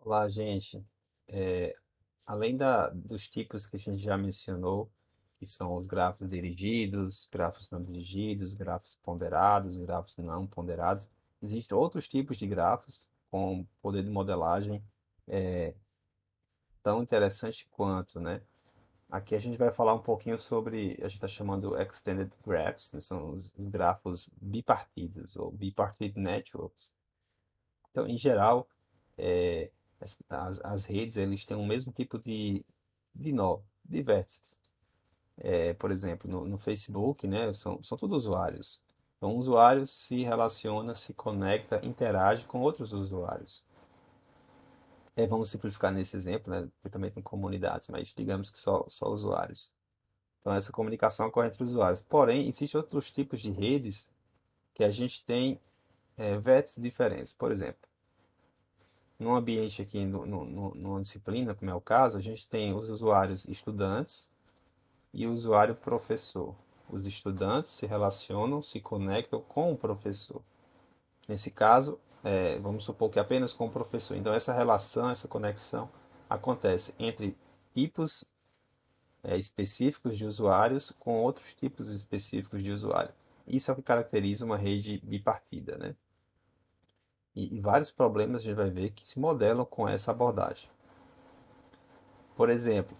Olá, gente. É, além dos tipos que a gente já mencionou, que são os grafos dirigidos, grafos não dirigidos, grafos ponderados, grafos não ponderados, existem outros tipos de grafos com poder de modelagem tão interessante quanto, né? Aqui a gente vai falar um pouquinho sobre, a gente está chamando Extended Graphs, né? São os grafos bipartidos ou bipartite networks. Então, em geral, é, as redes eles têm o mesmo tipo de nó, de vértices. Por exemplo, no Facebook, né, são todos usuários. Então, um usuário se relaciona, se conecta, interage com outros usuários. Vamos simplificar nesse exemplo, né, porque também tem comunidades, mas digamos que só usuários. Então, essa comunicação ocorre entre usuários. Porém, existem outros tipos de redes que a gente tem vértices diferentes. Por exemplo, num ambiente aqui, numa disciplina, como é o caso, a gente tem os usuários estudantes e o usuário professor. Os estudantes se relacionam, se conectam com o professor. Nesse caso, vamos supor que apenas com o professor. Então, essa relação, essa conexão acontece entre tipos específicos de usuários com outros tipos específicos de usuário. Isso é o que caracteriza uma rede bipartida, né? E vários problemas a gente vai ver que se modelam com essa abordagem. Por exemplo,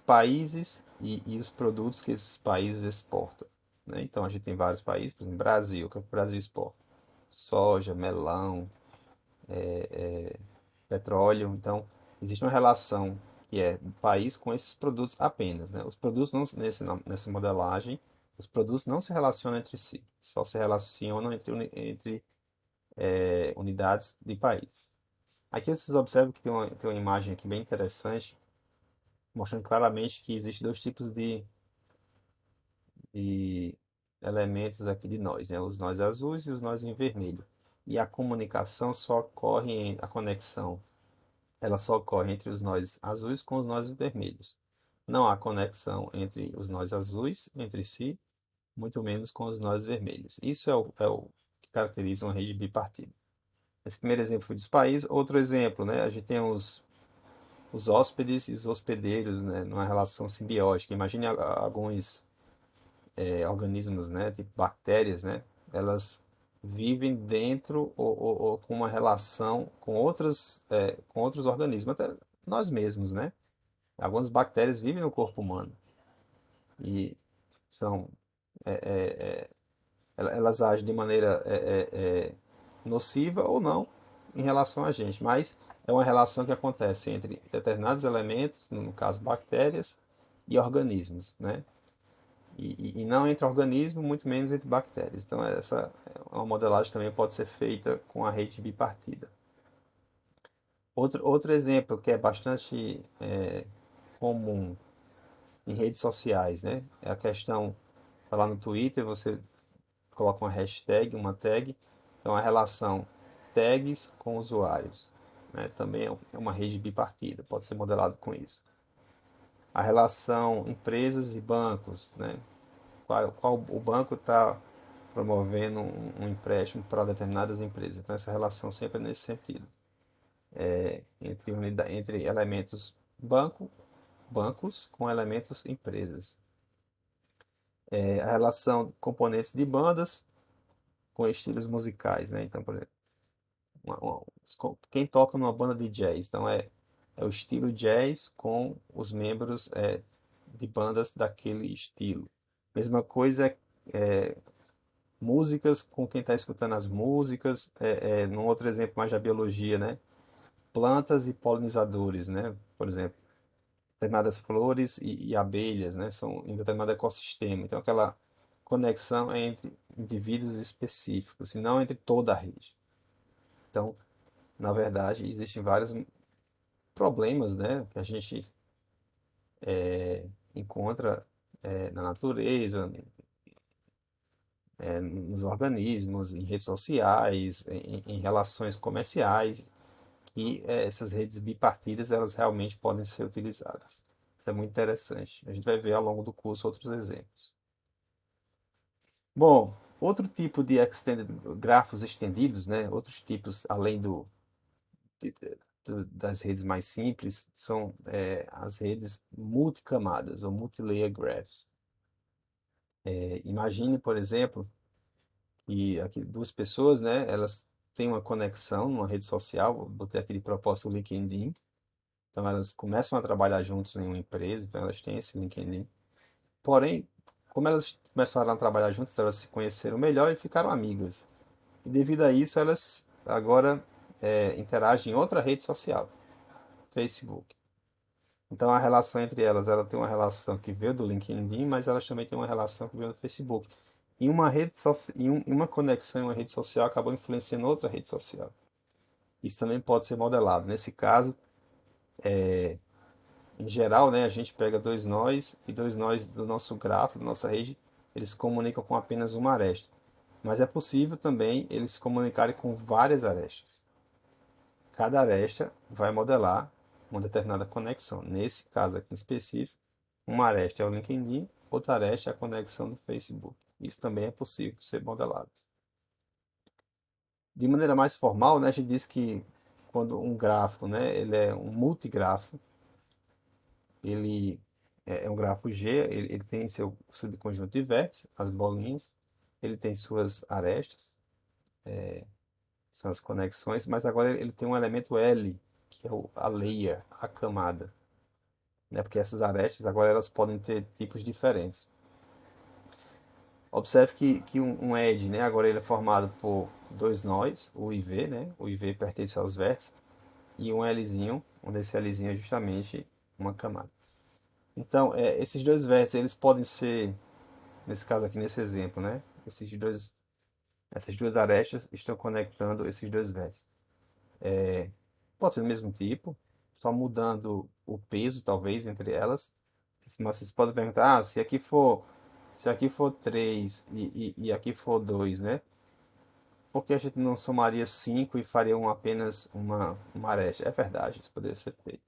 países e os produtos que esses países exportam, né? Então a gente tem vários países, por exemplo, Brasil, que é o Brasil exporta soja, melão, petróleo. Então existe uma relação que é do país com esses produtos apenas, né? Os produtos não, nessa modelagem, os produtos não se relacionam entre si, só se relacionam entre unidades de país. Aqui vocês observam que tem uma imagem aqui bem interessante, mostrando claramente que existem dois tipos de elementos aqui de nós, né? Os nós azuis e os nós em vermelho. E a comunicação só ocorre, a conexão, ela só ocorre entre os nós azuis com os nós vermelhos. Não há conexão entre os nós azuis entre si, muito menos com os nós vermelhos. Isso é o que caracteriza uma rede bipartida. Esse primeiro exemplo foi dos países. Outro exemplo, né? A gente tem os hóspedes e os hospedeiros, né? Numa relação simbiótica. Imagine alguns organismos, né, tipo bactérias, né, elas vivem dentro ou com uma relação com outros organismos, até nós mesmos, né? Algumas bactérias vivem no corpo humano e são, elas agem de maneira nociva ou não em relação a gente, mas é uma relação que acontece entre determinados elementos, no caso bactérias, e organismos, né? E não entre organismos, muito menos entre bactérias. Então, essa é uma modelagem também pode ser feita com a rede bipartida. Outro exemplo que é bastante comum em redes sociais, né? É a questão, tá lá no Twitter, você coloca uma hashtag, uma tag, então a relação tags com usuários, né? Também é uma rede bipartida, pode ser modelado com isso. A relação empresas e bancos, né? Qual o banco está promovendo um empréstimo para determinadas empresas. Então, essa relação sempre é nesse sentido, entre elementos bancos com elementos empresas. A relação de componentes de bandas com estilos musicais, né? Então, por exemplo, quem toca numa banda de jazz, então é o estilo jazz com os membros de bandas daquele estilo. Mesma coisa músicas com quem está escutando as músicas. Num outro exemplo mais da biologia, né? Plantas e polinizadores, né? Por exemplo, determinadas flores e abelhas, né? São em determinado ecossistema. Então, aquela conexão é entre indivíduos específicos, e não entre toda a rede. Então, na verdade, existem vários problemas, né? Que a gente encontra na natureza, nos organismos, em redes sociais, em relações comerciais, que essas redes bipartidas elas realmente podem ser utilizadas. Isso é muito interessante. A gente vai ver ao longo do curso outros exemplos. Bom, outro tipo de extended, grafos estendidos, né? Outros tipos além das redes mais simples são as redes multicamadas ou multilayer graphs. Imagine, por exemplo, que aqui, duas pessoas, né, elas têm uma conexão numa rede social, vou botar aquele propósito LinkedIn, então elas começam a trabalhar juntos em uma empresa, então elas têm esse LinkedIn. Porém, como elas começaram a trabalhar juntas, elas se conheceram melhor e ficaram amigas. E devido a isso, elas agora interagem em outra rede social, Facebook. Então a relação entre elas, ela tem uma relação que veio do LinkedIn, mas elas também têm uma relação que veio do Facebook. E uma rede em uma conexão em uma rede social acabou influenciando outra rede social. Isso também pode ser modelado. Nesse caso, em geral, né, a gente pega dois nós e dois nós do nosso grafo, da nossa rede, eles se comunicam com apenas uma aresta. Mas é possível também eles se comunicarem com várias arestas. Cada aresta vai modelar uma determinada conexão. Nesse caso aqui em específico, uma aresta é o LinkedIn, outra aresta é a conexão do Facebook. Isso também é possível ser modelado. De maneira mais formal, né, a gente diz que quando um grafo, né, ele é um multigrafo, ele é um grafo G, ele tem seu subconjunto de vértices, as bolinhas, ele tem suas arestas, são as conexões, mas agora ele tem um elemento L, que é a layer, a camada, né? Porque essas arestas agora elas podem ter tipos diferentes. Observe que um edge, né? Agora ele é formado por dois nós, o IV, né? O IV pertence aos vértices, e um Lzinho, onde esse Lzinho é justamente uma camada. Então, esses dois vértices, eles podem ser, nesse caso aqui, nesse exemplo, né? Essas duas arestas estão conectando esses dois vértices. Pode ser do mesmo tipo, só mudando o peso, talvez, entre elas. Mas vocês podem perguntar, se aqui for 3 e aqui for 2, né? Por que a gente não somaria 5 e faria apenas uma aresta? É verdade, isso poderia ser feito.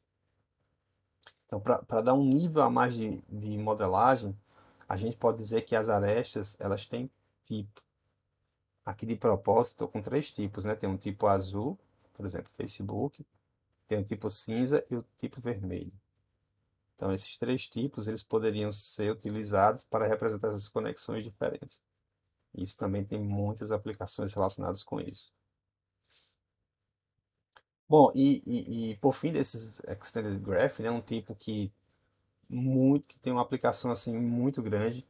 Então, para dar um nível a mais de modelagem, a gente pode dizer que as arestas, elas têm tipo. Aqui de propósito, estou com três tipos, né? Tem um tipo azul, por exemplo, Facebook, tem o tipo cinza e o tipo vermelho. Então, esses três tipos, eles poderiam ser utilizados para representar essas conexões diferentes. Isso também tem muitas aplicações relacionadas com isso. Bom, e por fim desses Extended Graph, né, um tipo que tem uma aplicação assim muito grande,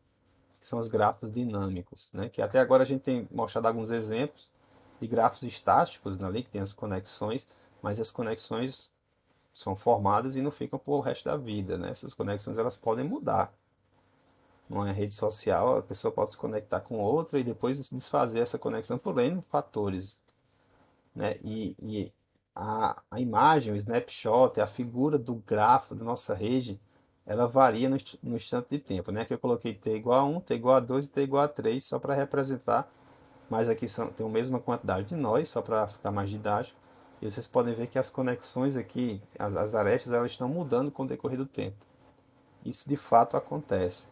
que são os grafos dinâmicos, né? Que até agora a gente tem mostrado alguns exemplos de grafos estáticos ali, que tem as conexões, mas as conexões são formadas e não ficam por o resto da vida, né? Essas conexões elas podem mudar. Numa rede social, a pessoa pode se conectar com outra e depois desfazer essa conexão por N fatores, né? E a imagem, o snapshot, a figura do grafo da nossa rede, ela varia no instante de tempo, né? Aqui eu coloquei t igual a 1, t igual a 2 e t igual a 3, só para representar, mas aqui tem a mesma quantidade de nós, só para ficar mais didático. E vocês podem ver que as conexões aqui, as arestas, elas estão mudando com o decorrer do tempo. Isso de fato acontece.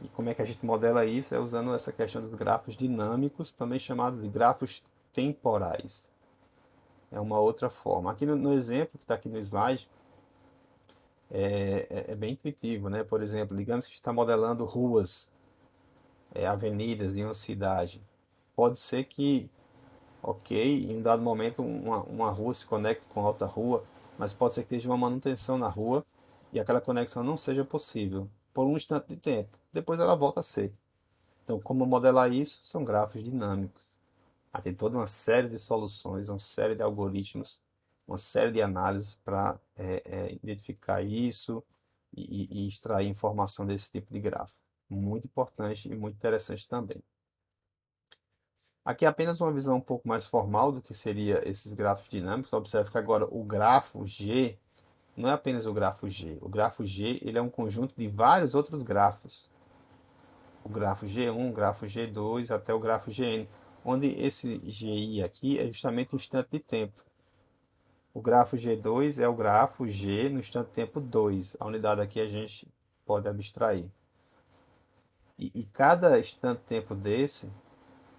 E como é que a gente modela isso? É usando essa questão dos grafos dinâmicos, também chamados de grafos temporais. É uma outra forma. Aqui no exemplo que está aqui no slide, é bem intuitivo, né? Por exemplo, digamos que está modelando ruas, avenidas em uma cidade. Pode ser que, ok, em um dado momento uma rua se conecte com outra rua, mas pode ser que esteja uma manutenção na rua e aquela conexão não seja possível por um instante de tempo. Depois ela volta a ser. Então, como modelar isso? São grafos dinâmicos. Tem toda uma série de soluções, uma série de algoritmos, uma série de análises para identificar isso e extrair informação desse tipo de gráfico. Muito importante e muito interessante também. Aqui é apenas uma visão um pouco mais formal do que seria esses grafos dinâmicos. Observe que agora o grafo G não é apenas o grafo G. O grafo G ele é um conjunto de vários outros grafos. O grafo G1, o grafo G2 até o grafo Gn, onde esse GI aqui é justamente o instante de tempo. O grafo G2 é o grafo G no instante de tempo 2. A unidade aqui a gente pode abstrair. E cada instante de tempo desse,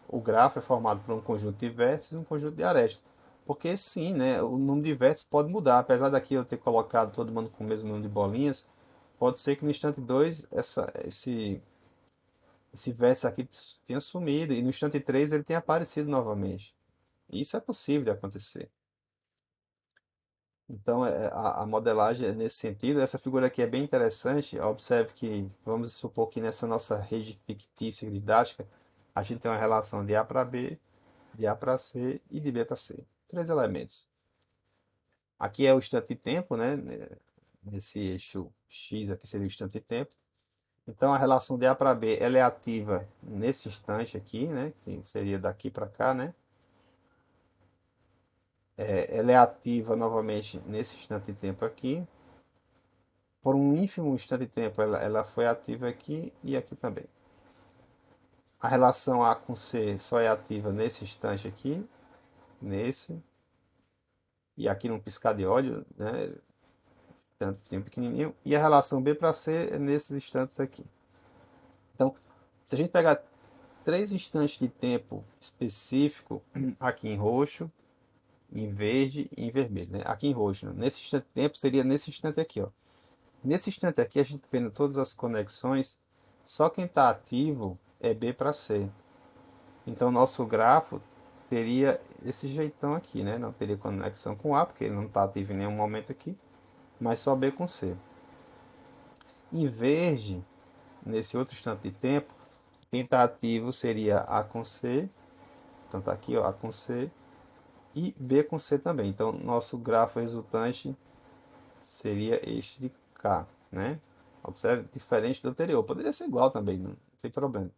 o grafo é formado por um conjunto de vértices e um conjunto de arestas. Porque sim, né? O número de vértices pode mudar. Apesar daqui eu ter colocado todo mundo com o mesmo número de bolinhas, pode ser que no instante 2 esse vértice aqui tenha sumido e no instante 3 ele tenha aparecido novamente. Isso é possível de acontecer. Então, a modelagem é nesse sentido. Essa figura aqui é bem interessante. Observe que, vamos supor que nessa nossa rede fictícia didática, a gente tem uma relação de A para B, de A para C e de B para C. Três elementos. Aqui é o instante de tempo, né? Nesse eixo X aqui seria o instante de tempo. Então, a relação de A para B, ela é ativa nesse instante aqui, né? Que seria daqui para cá, né? Ela é ativa novamente nesse instante de tempo aqui. Por um ínfimo instante de tempo, ela foi ativa aqui e aqui também. A relação A com C só é ativa nesse instante aqui, nesse, e aqui num piscar de olho, né? Tanto assim pequenininho. E a relação B para C é nesses instantes aqui. Então, se a gente pegar três instantes de tempo específico, aqui em roxo, em verde e em vermelho, né? Aqui em roxo, né? Nesse instante de tempo seria nesse instante aqui, ó. Nesse instante aqui, a gente vendo todas as conexões, só quem está ativo é B para C. Então, nosso grafo teria esse jeitão aqui, né? Não teria conexão com A, porque ele não está ativo em nenhum momento aqui, mas só B com C. Em verde, nesse outro instante de tempo, quem está ativo seria A com C, então está aqui, ó, A com C, e B com C também. Então, nosso grafo resultante seria este de K, né? Observe, diferente do anterior. Poderia ser igual também, não tem problema.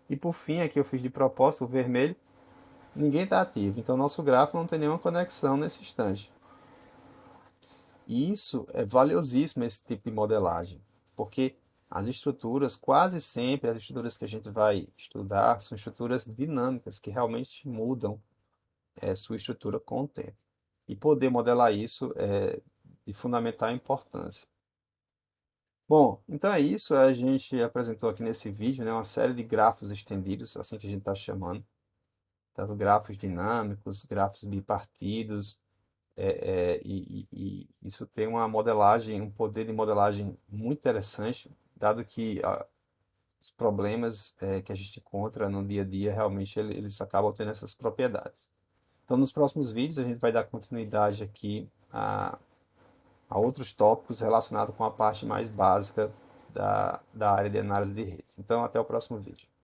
E por fim, aqui eu fiz de propósito, o vermelho, ninguém está ativo. Então, nosso grafo não tem nenhuma conexão nesse instante. E isso é valiosíssimo, esse tipo de modelagem, porque as estruturas, quase sempre, as estruturas que a gente vai estudar, são estruturas dinâmicas, que realmente mudam sua estrutura com o tempo. E poder modelar isso é de fundamental importância. Bom, então é isso. A gente apresentou aqui nesse vídeo, né, uma série de grafos estendidos, assim que a gente está chamando. Tanto grafos dinâmicos, grafos bipartidos, e isso tem uma modelagem, um poder de modelagem muito interessante, dado que os problemas que a gente encontra no dia a dia, realmente eles acabam tendo essas propriedades. Então, nos próximos vídeos, a gente vai dar continuidade aqui a outros tópicos relacionados com a parte mais básica da área de análise de redes. Então, até o próximo vídeo.